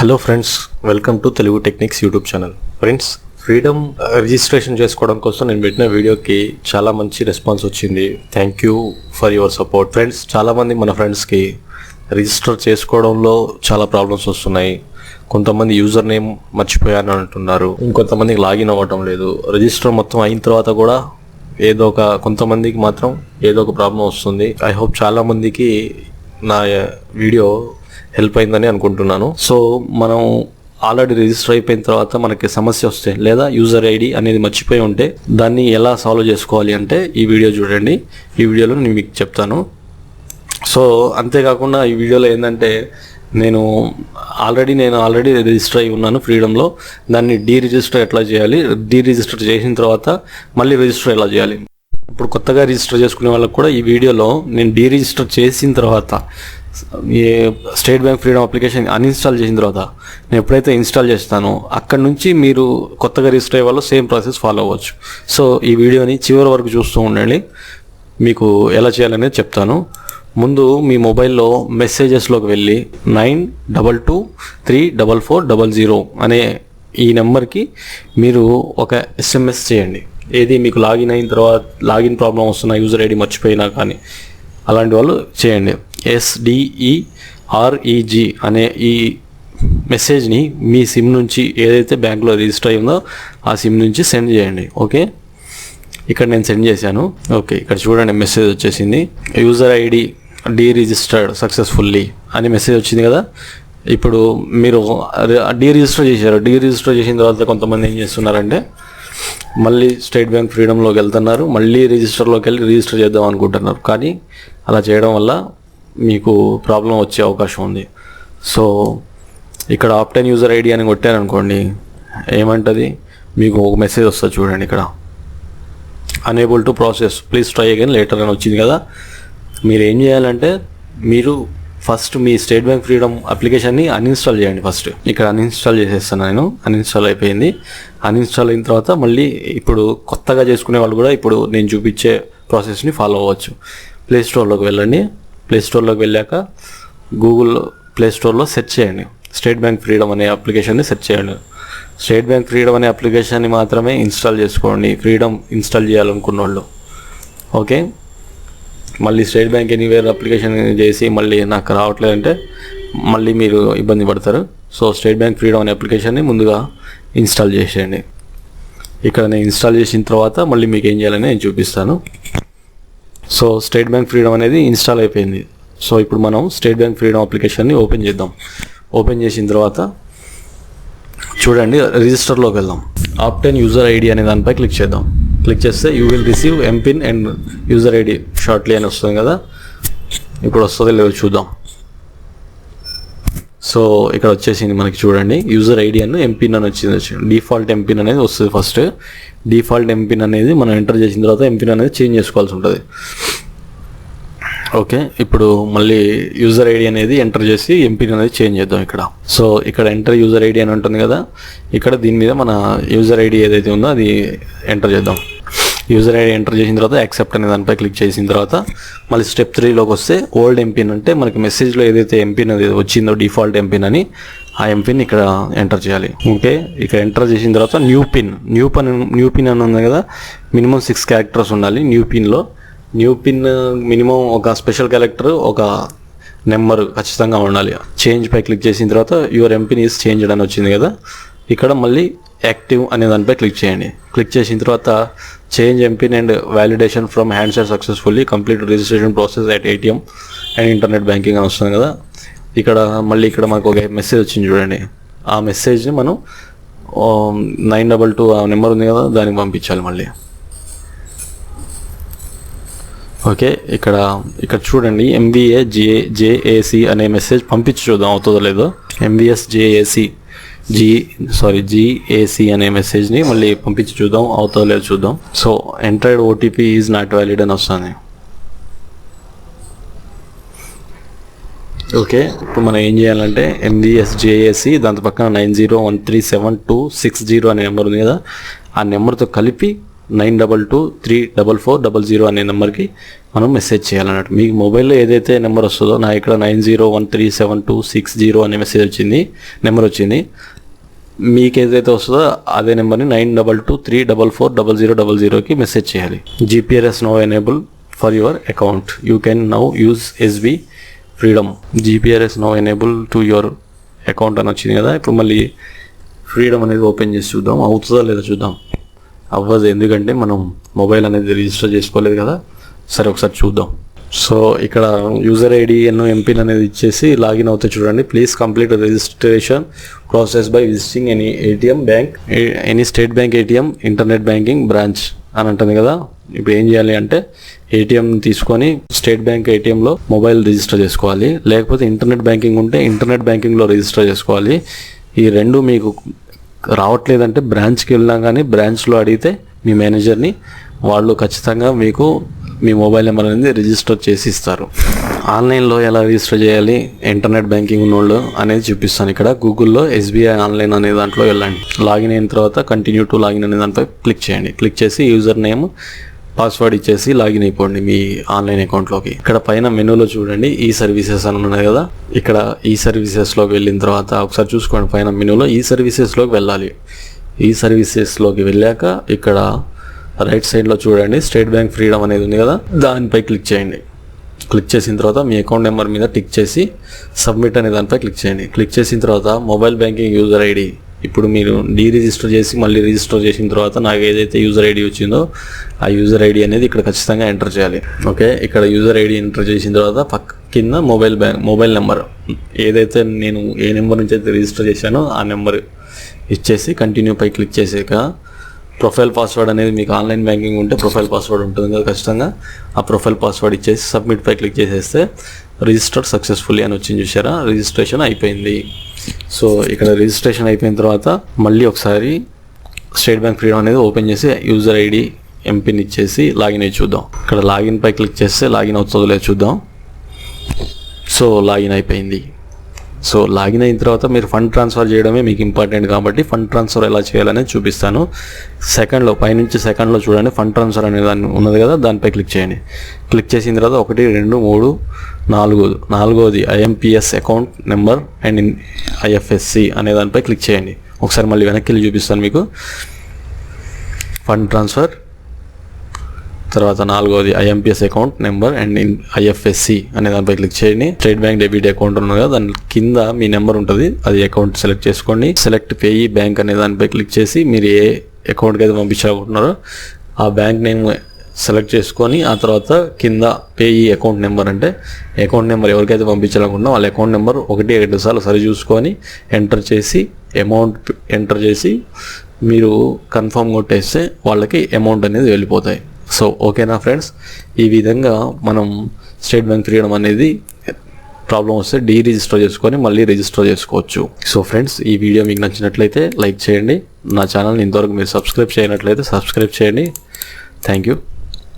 Hello friends, welcome to Telugu techniques YouTube channel. Friends, freedom registration చేసుకోవడం కోసం నేను పెట్టిన వీడియోకి చాలా మంచి రెస్పాన్స్ వచ్చింది. Thank you for your support. Friends, చాలామంది మన ఫ్రెండ్స్కి రిజిస్టర్ చేసుకోవడంలో చాలా ప్రాబ్లమ్స్ వస్తున్నాయి. కొంతమంది యూజర్ నేమ్ మర్చిపోయాను అంటున్నారు, ఇంకొంతమందికి లాగిన్ అవ్వటం లేదు. రిజిస్టర్ మొత్తం అయిన తర్వాత కూడా కొంతమందికి మాత్రం ఏదో ఒక ప్రాబ్లం వస్తుంది. ఐ హోప్ చాలామందికి నా వీడియో హెల్ప్ అయిందని అనుకుంటున్నాను. సో మనం ఆల్రెడీ రిజిస్టర్ అయిపోయిన తర్వాత మనకి సమస్య వస్తే లేదా యూజర్ ఐడి అనేది మర్చిపోయి ఉంటే దాన్ని ఎలా సాల్వ్ చేసుకోవాలి అంటే ఈ వీడియో చూడండి. ఈ వీడియోలో నేను మీకు చెప్తాను. సో అంతేకాకుండా ఈ వీడియోలో ఏంటంటే నేను ఆల్రెడీ రిజిస్టర్ అయి ఉన్నాను ఫ్రీడమ్లో. దాన్ని డీరిజిస్టర్ ఎట్లా చేయాలి, డీరిజిస్టర్ చేసిన తర్వాత మళ్ళీ రిజిస్టర్ ఎలా చేయాలి. ఇప్పుడు కొత్తగా రిజిస్టర్ చేసుకునే వాళ్ళకి కూడా ఈ వీడియోలో నేను డీరిజిస్టర్ చేసిన తర్వాత state bank freedom application uninstall చేసిన తర్వాత నేను ఎప్పుడైతే ఇన్స్టాల్ చేస్తానో అక్కడ నుంచి మీరు కొత్తగా రిజిస్టర్ అయ్యే వాళ్ళు సేమ్ ప్రాసెస్ ఫాలో అవ్వచ్చు. సో ఈ వీడియోని చివరి వరకు చూస్తూ ఉండండి, మీకు ఎలా చేయాలనేది చెప్తాను. ముందు మీ మొబైల్లో మెసేజెస్లోకి వెళ్ళి 92234400 అనే ఈ నెంబర్కి మీరు ఒక SMS చేయండి. ఏది మీకు లాగిన్ అయిన తర్వాత లాగిన్ ప్రాబ్లం వస్తున్నా, యూజర్ ఐడి మర్చిపోయినా కానీ అలాంటి వాళ్ళు చేయండి. SDEREG అనే ఈ మెసేజ్ని మీ సిమ్ నుంచి ఏదైతే బ్యాంక్లో రిజిస్టర్ అయ్యిందో ఆ సిమ్ నుంచి సెండ్ చేయండి. ఓకే, ఇక్కడ నేను సెండ్ చేశాను. ఓకే, ఇక్కడ చూడండి మెసేజ్ వచ్చేసింది. యూజర్ ఐడి డీరిజిస్టర్డ్ సక్సెస్ఫుల్లీ అని మెసేజ్ వచ్చింది కదా. ఇప్పుడు మీరు డీరిజిస్టర్ చేశారు. డీరిజిస్టర్ చేసిన తర్వాత కొంతమంది ఏం చేస్తున్నారంటే మళ్ళీ స్టేట్ బ్యాంక్ ఫ్రీడమ్లోకి వెళ్తున్నారు, మళ్ళీ రిజిస్టర్లోకి వెళ్ళి రిజిస్టర్ చేద్దాం అనుకుంటున్నారు. కానీ అలా చేయడం వల్ల మీకు ప్రాబ్లం వచ్చే అవకాశం ఉంది. సో ఇక్కడ ఆప్టైన్ యూజర్ ఐడి అని కొట్టాను అనుకోండి, ఏమంటుంది మీకు ఒక మెసేజ్ వస్తుంది చూడండి. ఇక్కడ unable to process, please try again later అని వచ్చింది కదా. మీరు ఏం చేయాలంటే మీరు ఫస్ట్ మీ స్టేట్ బ్యాంక్ ఫ్రీడమ్ అప్లికేషన్ని అన్ఇన్స్టాల్ చేయండి. ఫస్ట్ ఇక్కడ అన్ఇన్స్టాల్ చేసేస్తాను నేను. అన్ఇన్స్టాల్ అయిపోయింది. అన్ఇన్స్టాల్ అయిన తర్వాత మళ్ళీ ఇప్పుడు కొత్తగా చేసుకునే వాళ్ళు కూడా ఇప్పుడు నేను చూపించే ప్రాసెస్ని ఫాలో అవ్వచ్చు. ప్లే స్టోర్లోకి వెళ్ళండి. ప్లే స్టోర్లోకి వెళ్ళాక గూగుల్ ప్లే స్టోర్లో సెర్చ్ చేయండి, స్టేట్ బ్యాంక్ ఫ్రీడమ్ అనే అప్లికేషన్ని సెర్చ్ చేయండి. స్టేట్ బ్యాంక్ ఫ్రీడమ్ అనే అప్లికేషన్ని మాత్రమే ఇన్స్టాల్ చేసుకోండి ఫ్రీడమ్ ఇన్స్టాల్ చేయాలనుకున్న వాళ్ళు. ఓకే, మళ్ళీ స్టేట్ బ్యాంక్ ఎనీవేర్ అప్లికేషన్ చేసి మళ్ళీ నాకు రావట్లేదంటే మళ్ళీ మీరు ఇబ్బంది పడతారు. సో స్టేట్ బ్యాంక్ ఫ్రీడమ్ అనే అప్లికేషన్ని ముందుగా ఇన్స్టాల్ చేసేయండి. ఇక్కడ నేను ఇన్స్టాల్ చేసిన తర్వాత మళ్ళీ మీకు ఏం చేయాలని నేను చూపిస్తాను. సో స్టేట్ బ్యాంక్ ఫ్రీడమ్ అనేది ఇన్స్టాల్ అయిపోయింది. సో ఇప్పుడు మనం స్టేట్ బ్యాంక్ ఫ్రీడమ్ అప్లికేషన్ని ఓపెన్ చేద్దాం. ఓపెన్ చేసిన తర్వాత చూడండి, రిజిస్టర్లోకి వెళ్దాం. ఆప్టైన్ యూజర్ ఐడి అనే దానిపై క్లిక్ చేద్దాం. క్లిక్ చేస్తే you will receive MPIN and user ID shortly అని వస్తుంది కదా. ఇప్పుడు వస్తుంది లేదో చూద్దాం. సో ఇక్కడ వచ్చేసింది మనకి చూడండి, యూజర్ ఐడి అని ఎంపిన్ అని వచ్చింది. డిఫాల్ట్ ఎంపిన్ అనేది వస్తుంది. ఫస్ట్ డిఫాల్ట్ ఎంపిన్ అనేది మనం ఎంటర్ చేసిన తర్వాత ఎంపిన్ అనేది చేంజ్ చేసుకోవాల్సి ఉంటుంది. ఓకే, ఇప్పుడు మళ్ళీ యూజర్ ఐడి అనేది ఎంటర్ చేసి ఎంపిన్ అనేది చేంజ్ చేద్దాం ఇక్కడ. సో ఇక్కడ ఎంటర్ యూజర్ ఐడి అని ఉంటుంది కదా, ఇక్కడ దీని మీద మన యూజర్ ఐడి ఏదైతే ఉందో అది ఎంటర్ చేద్దాం. యూజర్ ఐడి ఎంటర్ చేసిన తర్వాత యాక్సెప్ట్ అనే దానిపై క్లిక్ చేసిన తర్వాత మళ్ళీ స్టెప్ 3లోకి వస్తే ఓల్డ్ ఎంపిన్ అంటే మనకి మెసేజ్లో ఏదైతే ఎంపిన్ అది వచ్చిందో డిఫాల్ట్ ఎంపిన్ అని, ఆ ఎంపిన్ ఇక్కడ ఎంటర్ చేయాలి. ఓకే, ఇక్కడ ఎంటర్ చేసిన తర్వాత న్యూ పిన్ అని ఉంది కదా, మినిమం 6 క్యారెక్టర్స్ ఉండాలి న్యూ పిన్ మినిమం ఒక స్పెషల్ క్యారెక్టర్, ఒక నెంబర్ ఖచ్చితంగా ఉండాలి. చేంజ్ పై క్లిక్ చేసిన తర్వాత యువర్ ఎంపిన్ ఈజ్ చేంజ్డ్ అని వచ్చింది కదా. ఇక్కడ మళ్ళీ యాక్టివ్ అనే దానిపై క్లిక్ చేయండి. క్లిక్ చేసిన తర్వాత change MPIN and validation from handset successfully complete registration process at ATM and internet banking అని వస్తుంది కదా. ఇక్కడ మళ్ళీ ఇక్కడ మనకు ఒక మెసేజ్ వచ్చింది చూడండి. ఆ మెసేజ్ని మనం 922 ఆ నెంబర్ ఉంది కదా దానికి పంపించాలి మళ్ళీ. ఓకే, ఇక్కడ చూడండి MVSJAC అనే మెసేజ్ పంపించి చూద్దాం అవుతుందో లేదో. GAC అనే మెసేజ్ని మళ్ళీ పంపించి చూద్దాం అవుతుందో లేదో చూద్దాం. So entered OTP is not valid అని వస్తుంది. ఓకే, ఇప్పుడు మనం ఏం చేయాలంటే MVSJAC దాంతో పక్కన 90137260 అనే నెంబర్ ఉంది కదా, ఆ నెంబర్తో కలిపి 9223440 అనే నెంబర్కి మనం మెసేజ్ చేయాలన్నట్టు. మీకు మొబైల్లో ఏదైతే నెంబర్ వస్తుందో, నా ఇక్కడ 90137260 అనే నెంబర్ వచ్చింది. మీకు ఏదైతే వస్తుందో అదే నెంబర్ని 922344000కి మెసేజ్ చేయాలి. GPS now enable for your account, you can now use SB freedom. GPS now enable to your account అని వచ్చింది కదా. ఇప్పుడు మళ్ళీ ఫ్రీడమ్ అనేది ఓపెన్ చేసి చూద్దాం, అవుతుందా లేదా చూద్దాం. అవ్వదు, ఎందుకంటే మనం మొబైల్ అనేది రిజిస్టర్ చేసుకోలేదు కదా. సరే ఒకసారి చూద్దాం. సో ఇక్కడ యూజర్ ఐడి ఎంపిన్ అనేది ఇచ్చేసి లాగిన్ అవుతే చూడండి. Please complete registration process by visiting any ATM bank, any state bank ATM, internet banking branch అని అంటుంది కదా. ఇప్పుడు ఏం చేయాలి అంటే ATM తీసుకొని స్టేట్ బ్యాంక్ ATMలో మొబైల్ రిజిస్టర్ చేసుకోవాలి, లేకపోతే ఇంటర్నెట్ బ్యాంకింగ్ ఉంటే ఇంటర్నెట్ బ్యాంకింగ్లో రిజిస్టర్ చేసుకోవాలి. ఈ రెండు మీకు రావట్లేదంటే బ్రాంచ్కి వెళ్ళినా కానీ బ్రాంచ్లో అడిగితే మీ మేనేజర్ని, వాళ్ళు ఖచ్చితంగా మీకు మీ మొబైల్ నెంబర్ అనేది రిజిస్టర్ చేసి ఇస్తారు. ఆన్లైన్లో ఎలా రిజిస్టర్ చేయాలి ఇంటర్నెట్ బ్యాంకింగ్ ఉన్నోళ్ళు అనేది చూపిస్తాను. ఇక్కడ గూగుల్లో SBI ఆన్లైన్ అనే దాంట్లో వెళ్ళండి. లాగిన్ అయిన తర్వాత కంటిన్యూ టు లాగిన్ అనే దాంట్లో క్లిక్ చేయండి. క్లిక్ చేసి యూజర్ నేమ్ పాస్వర్డ్ ఇచ్చేసి లాగిన్ అయిపోండి మీ ఆన్లైన్ అకౌంట్లోకి. ఇక్కడ పైన మెనూలో చూడండి ఈ సర్వీసెస్ అని ఉన్నాయి కదా. ఇక్కడ ఈ సర్వీసెస్లోకి వెళ్ళిన తర్వాత ఒకసారి చూసుకోండి, పైన మెనూలో ఈ సర్వీసెస్లోకి వెళ్ళాలి. ఈ సర్వీసెస్లోకి వెళ్ళాక ఇక్కడ రైట్ సైడ్లో చూడండి స్టేట్ బ్యాంక్ ఫ్రీడమ్ అనేది ఉంది కదా, దానిపై క్లిక్ చేయండి. క్లిక్ చేసిన తర్వాత మీ అకౌంట్ నెంబర్ మీద టిక్ చేసి సబ్మిట్ అనే దానిపై క్లిక్ చేయండి. క్లిక్ చేసిన తర్వాత మొబైల్ బ్యాంకింగ్ యూజర్ ఐడి, ఇప్పుడు మీరు రిజిస్టర్ చేసి మళ్ళీ రిజిస్టర్ చేసిన తర్వాత నాకు ఏదైతే యూజర్ ఐడి వచ్చిందో ఆ యూజర్ ఐడి అనేది ఇక్కడ ఖచ్చితంగా ఎంటర్ చేయాలి. ఓకే, ఇక్కడ యూజర్ ఐడి ఎంటర్ చేసిన తర్వాత కింద మొబైల్ నెంబర్ ఏదైతే నేను ఏ నెంబర్ నుంచి అయితే రిజిస్టర్ చేశానో ఆ నెంబర్ ఇచ్చేసి కంటిన్యూ పై క్లిక్ చేసాక ప్రొఫైల్ పాస్వర్డ్ అనేది మీకు ఆన్లైన్ బ్యాంకింగ్ ఉంటే ప్రొఫైల్ పాస్వర్డ్ ఉంటుంది కదా ఖచ్చితంగా, ఆ ప్రొఫైల్ పాస్వర్డ్ ఇచ్చేసి సబ్మిట్ పై క్లిక్ చేసేస్తే రిజిస్టర్ సక్సెస్ఫుల్లీ అని వచ్చింది చూసారా, రిజిస్ట్రేషన్ అయిపోయింది. సో ఇక్కడ రిజిస్ట్రేషన్ అయిపోయిన తర్వాత మళ్ళీ ఒకసారి స్టేట్ బ్యాంక్ ఫ్రీడమ్ అనేది ఓపెన్ చేసి యూజర్ ఐడి ఎంపిన్ ఇచ్చేసి లాగిన్ అయ్యి చూద్దాం. ఇక్కడ లాగిన్ పై క్లిక్ చేస్తే లాగిన్ అవుతుందో లేదో చూద్దాం. సో లాగిన్ అయిపోయింది. సో లాగిన్ అయిన తర్వాత మీరు ఫండ్ ట్రాన్స్ఫర్ చేయడమే మీకు ఇంపార్టెంట్ కాబట్టి ఫండ్ ట్రాన్స్ఫర్ ఎలా చేయాలనేది చూపిస్తాను. సెకండ్లో పైనుంచి సెకండ్లో చూడండి ఫండ్ ట్రాన్స్ఫర్ అనే దాన్ని ఉన్నది కదా, దానిపై క్లిక్ చేయండి. క్లిక్ చేసిన తర్వాత 1 2 3 4ది IMPS account number and IFSC అనే దానిపై క్లిక్ చేయండి. ఒకసారి మళ్ళీ వెనక్కి వెళ్ళి చూపిస్తాను మీకు. ఫండ్ ట్రాన్స్ఫర్, తర్వాత 4ది IMPS account number and IFSC అనే దానిపై క్లిక్ చేయండి. స్టేట్ బ్యాంక్ డెబిట్ అకౌంట్ ఉన్నది కదా, దాని కింద మీ నెంబర్ ఉంటుంది, అది అకౌంట్ సెలెక్ట్ చేసుకోండి. సెలెక్ట్ పేయీ బ్యాంక్ అనే దానిపై క్లిక్ చేసి మీరు ఏ అకౌంట్కి అయితే పంపించాలనుకుంటున్నారో ఆ బ్యాంక్ నేమ్ సెలెక్ట్ చేసుకొని ఆ తర్వాత కింద పేయీ అకౌంట్ నెంబర్ అంటే అకౌంట్ నెంబర్ ఎవరికైతే పంపించాలనుకుంటున్నా వాళ్ళ అకౌంట్ నెంబర్ 1-2 సార్లు సరి చూసుకొని ఎంటర్ చేసి అమౌంట్ ఎంటర్ చేసి మీరు కన్ఫర్మ్ కొట్టేస్తే వాళ్ళకి అమౌంట్ అనేది వెళ్ళిపోతాయి. సో ఓకేనా ఫ్రెండ్స్, ఈ విధంగా మనం స్టేట్ బ్యాంక్ ఫ్రీడమ్ అనేది ప్రాబ్లం వస్తే రిజిస్టర్ చేసుకొని మళ్ళీ రిజిస్టర్ చేసుకోవచ్చు. సో ఫ్రెండ్స్, ఈ వీడియో మీకు నచ్చినట్లయితే లైక్ చేయండి. నా ఛానల్ని ఇంతవరకు మీరు సబ్స్క్రైబ్ చేయనట్లయితే సబ్స్క్రైబ్ చేయండి. Thank you.